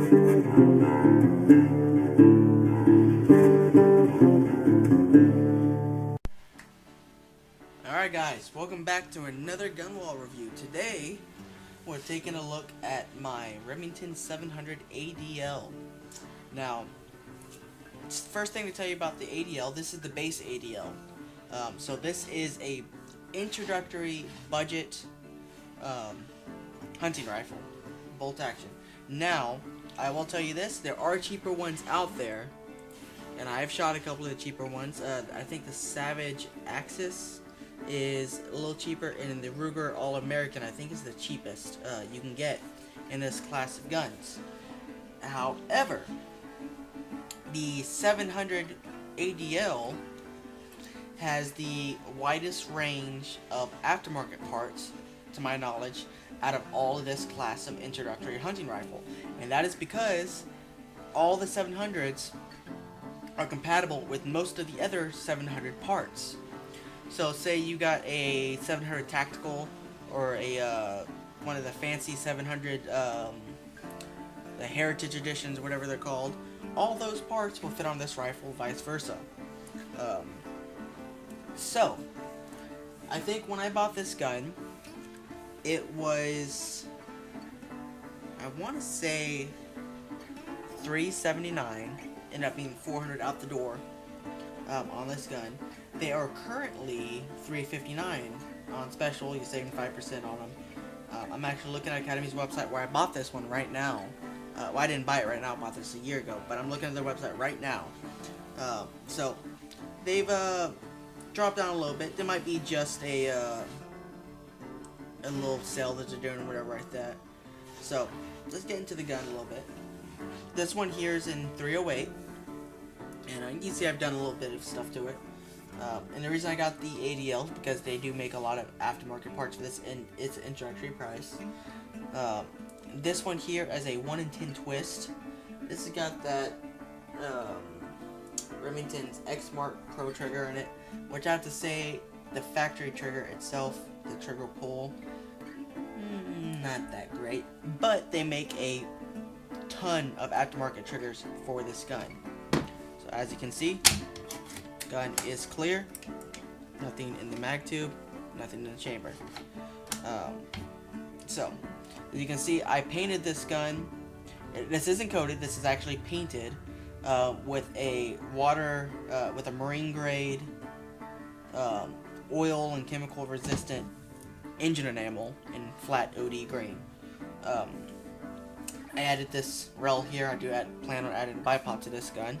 Alright guys, welcome back to another gun wall review. Today, we're taking a look at my Remington 700 ADL. Now, first thing to tell you about the ADL, this is the base ADL. So this is a introductory budget hunting rifle, bolt action. Now, I will tell you this, there are cheaper ones out there, and I've shot a couple of the cheaper ones. I think the Savage Axis is a little cheaper, and the Ruger All-American I think is the cheapest you can get in this class of guns. However, the 700 ADL has the widest range of aftermarket parts, to my knowledge, out of all of this class of introductory hunting rifle, and that is because all the 700s are compatible with most of the other 700 parts. So say you got a 700 tactical or a one of the fancy 700 the heritage editions, whatever they're called, all those parts will fit on this rifle, vice versa. So I think when I bought this gun, it was, I want to say $379, ended up being $400 out the door on this gun. They are currently $359 on special. You're saving 5% on them. I'm actually looking at Academy's website where I bought this one right now. Well, I didn't buy it right now. I bought this a year ago, but I'm looking at their website right now. So they've dropped down a little bit. There might be just a little sale that they're doing or whatever like that. So let's get into the gun a little bit. This one here is in 308, and you can see I've done a little bit of stuff to it. And the reason I got the ADL is because they do make a lot of aftermarket parts for this, and it's an introductory price. This one here is a 1 in 10 twist. This has got that Remington's X-Mark Pro trigger in it, which I have to say, the factory trigger itself, the trigger pull, not that great, but they make a ton of aftermarket triggers for this gun. So as you can see, gun is clear, nothing in the mag tube, nothing in the chamber. So as you can see, I painted this gun. This isn't coated, this is actually painted with a with a marine grade oil and chemical resistant engine enamel in flat OD green. I added this rail here. I do plan on adding a bipod to this gun,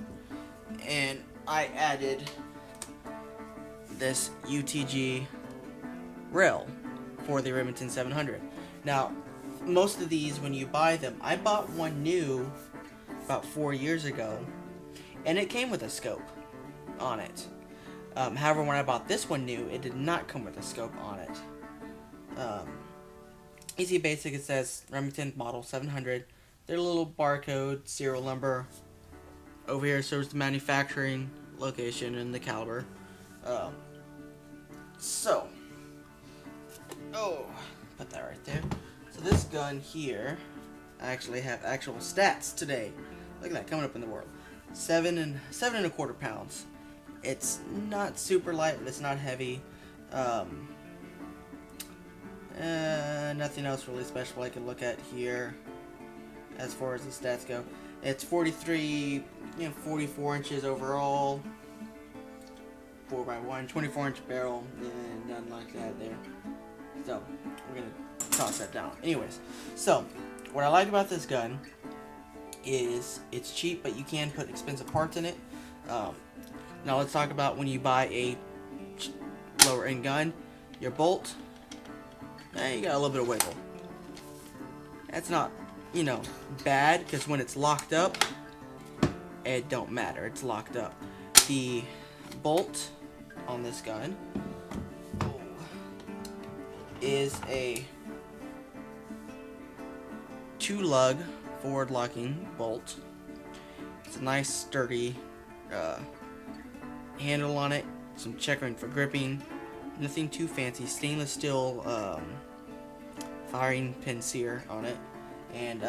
and I added this UTG rail for the Remington 700. Now, most of these, when you buy them, I bought one new about 4 years ago, and it came with a scope on it. However, when I bought this one new, it did not come with a scope on it. Easy basic, it says Remington model 700. Their little barcode, serial number. Over here shows the manufacturing location and the caliber. Put that right there. So this gun here, I actually have actual stats today. Look at that, coming up in the world. 7 1/4 pounds. It's not super light, but it's not heavy. Nothing else really special I can look at here as far as the stats go. It's 44 inches overall, 4x1, 24-inch barrel, and nothing like that there. So we're gonna toss that down. Anyways, so what I like about this gun is it's cheap, but you can put expensive parts in it. Now let's talk about when you buy a lower end gun, your bolt. You got a little bit of wiggle. That's not, bad, because when it's locked up, it don't matter. It's locked up. The bolt on this gun is a 2-lug forward locking bolt. It's a nice sturdy handle on it, some checkering for gripping, nothing too fancy, stainless steel firing pin sear on it, and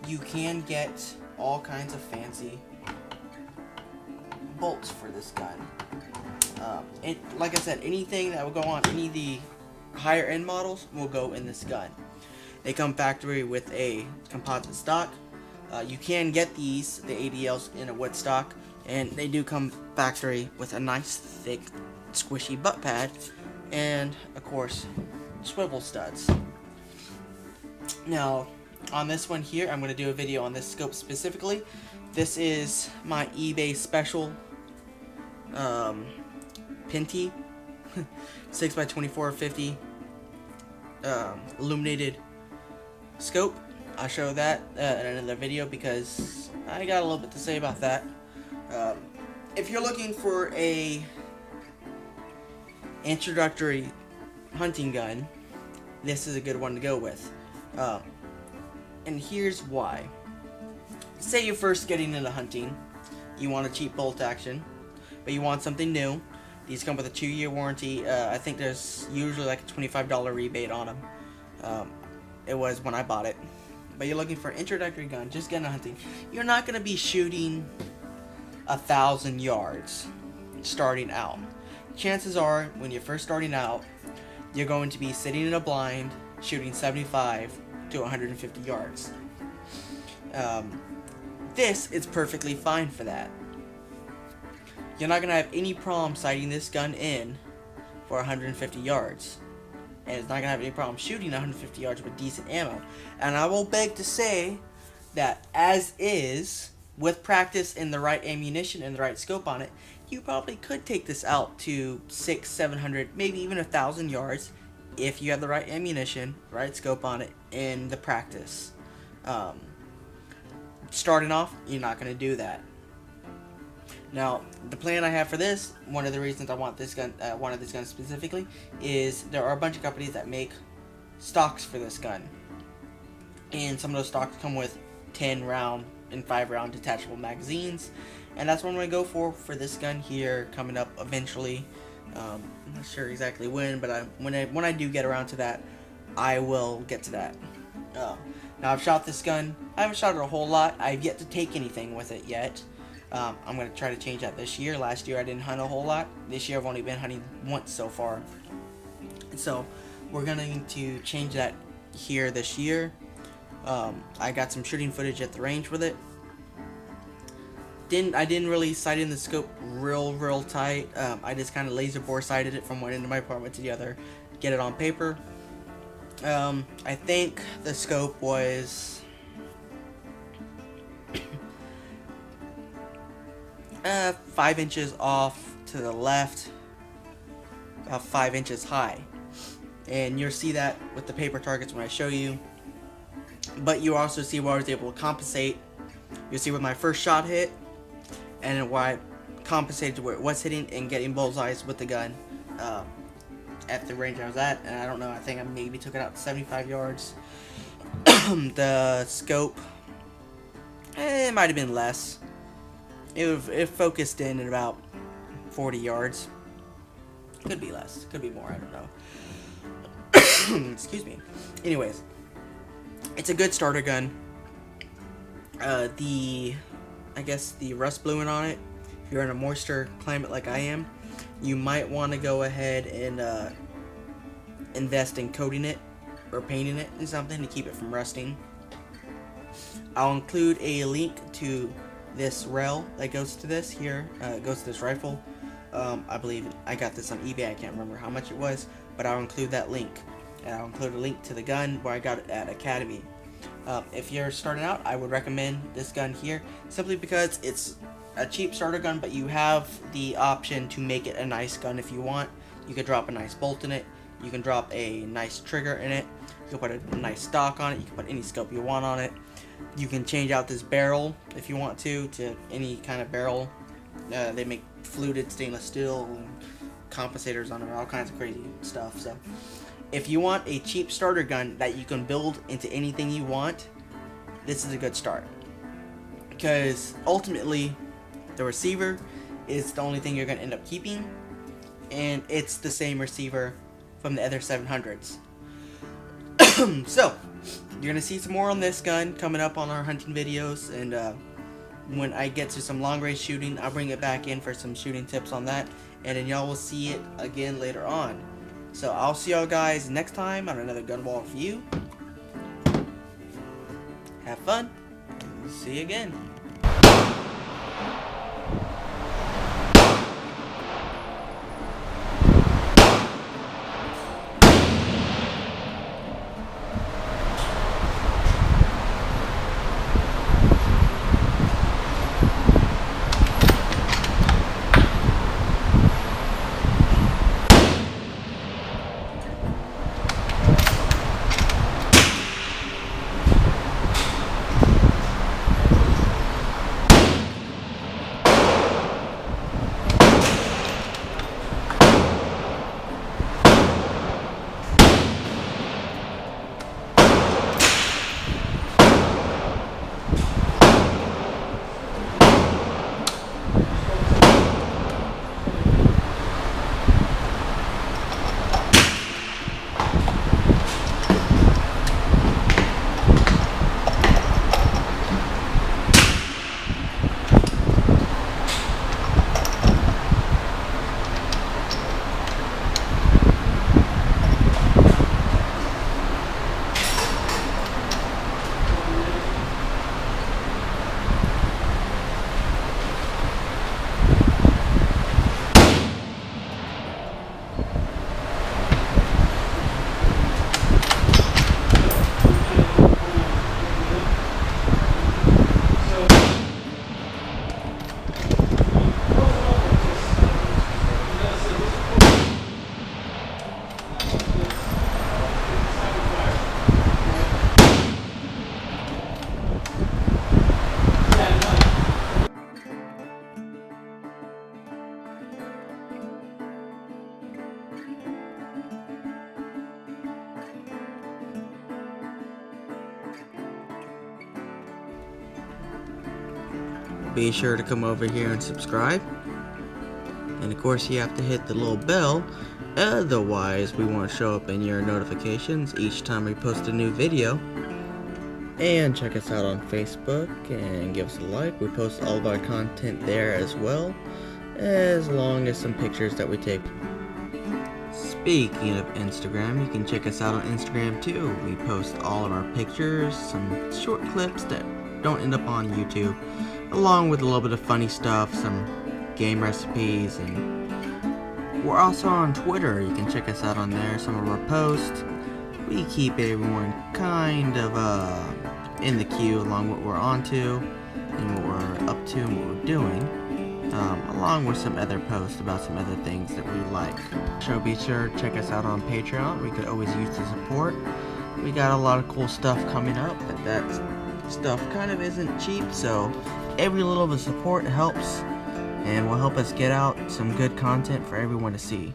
you can get all kinds of fancy bolts for this gun. Like I said, anything that will go on any of the higher end models will go in this gun. They come factory with a composite stock. You can get these, the ADLs, in a wood stock, and they do come factory with a nice thick squishy butt pad and of course swivel studs. Now on this one here, I'm going to do a video on this scope specifically. This is my eBay special Pinty 6x2450 illuminated scope. I'll show that in another video because I got a little bit to say about that. If you're looking for a introductory hunting gun, this is a good one to go with. And here's why. Say you're first getting into hunting, you want a cheap bolt action, but you want something new. These come with a 2-year warranty. I think there's usually like a $25 rebate on them. It was when I bought it. But you're looking for an introductory gun, just getting into hunting. You're not going to be shooting 1,000 yards starting out. Chances are, when you're first starting out, you're going to be sitting in a blind shooting 75 to 150 yards. This is perfectly fine for that. You're not going to have any problem sighting this gun in for 150 yards. And it's not going to have any problem shooting 150 yards with decent ammo. And I will beg to say that as is, with practice and the right ammunition and the right scope on it, you probably could take this out to 600, 700, maybe even 1,000 yards if you have the right ammunition, right scope on it, and the practice. Starting off, you're not going to do that. Now, the plan I have for this, one of the reasons I want this gun, wanted this gun specifically, is there are a bunch of companies that make stocks for this gun. And some of those stocks come with 10 round and 5 round detachable magazines. And that's what I'm going to go for this gun here, coming up eventually. I'm not sure exactly when, but when I do get around to that, I will get to that. Now, I've shot this gun. I haven't shot it a whole lot. I've yet to take anything with it yet. I'm going to try to change that this year. Last year I didn't hunt a whole lot. This year I've only been hunting once so far. So we're going to change that here this year. I got some shooting footage at the range with it. I didn't really sight in the scope real tight. I just kind of laser bore sighted it from one end of my apartment to the other, get it on paper. I think the scope was 5 inches off to the left, about 5 inches high, and you'll see that with the paper targets when I show you. But you also see where I was able to compensate. You'll see where my first shot hit, and then where I compensated to where it was hitting and getting bullseyes with the gun at the range I was at. And I don't know, I think I maybe took it out to 75 yards. The scope, it might have been less. It focused in at about 40 yards. Could be less, could be more, I don't know. Excuse me. Anyways, it's a good starter gun. I guess the rust bluing on it, if you're in a moisture climate like I am, you might want to go ahead and invest in coating it or painting it in something to keep it from rusting. I'll include a link to this rail that goes to this here, goes to this rifle. I believe I got this on eBay. I can't remember how much it was, but I'll include that link. And I'll include a link to the gun where I got it at Academy. If you're starting out, I would recommend this gun here, simply because it's a cheap starter gun, but you have the option to make it a nice gun if you want. You could drop a nice bolt in it. You can drop a nice trigger in it. You can put a nice stock on it. You can put any scope you want on it. You can change out this barrel if you want to any kind of barrel. They make fluted stainless steel and compensators on it, all kinds of crazy stuff. So if you want a cheap starter gun that you can build into anything you want, this is a good start. Because ultimately, the receiver is the only thing you're going to end up keeping, and it's the same receiver from the other 700s. So, you're gonna see some more on this gun coming up on our hunting videos, and when I get to some long range shooting, I'll bring it back in for some shooting tips on that, and then y'all will see it again later on. So I'll see y'all guys next time on another gun wall review. Have fun, and see you again. Be sure to come over here and subscribe, and of course you have to hit the little bell, otherwise we won't show up in your notifications each time we post a new video. And check us out on Facebook and give us a like. We post all of our content there as well, as long as some pictures that we take. Speaking of Instagram, you can check us out on Instagram too. We post all of our pictures, some short clips that don't end up on YouTube, along with a little bit of funny stuff, some game recipes, and we're also on Twitter. You can check us out on there, some of our posts. We keep everyone kind of in the queue along what we're onto and what we're up to and what we're doing, along with some other posts about some other things that we like. So be sure to check us out on Patreon. We could always use the support. We got a lot of cool stuff coming up, but that stuff kind of isn't cheap, so every little bit of support helps and will help us get out some good content for everyone to see.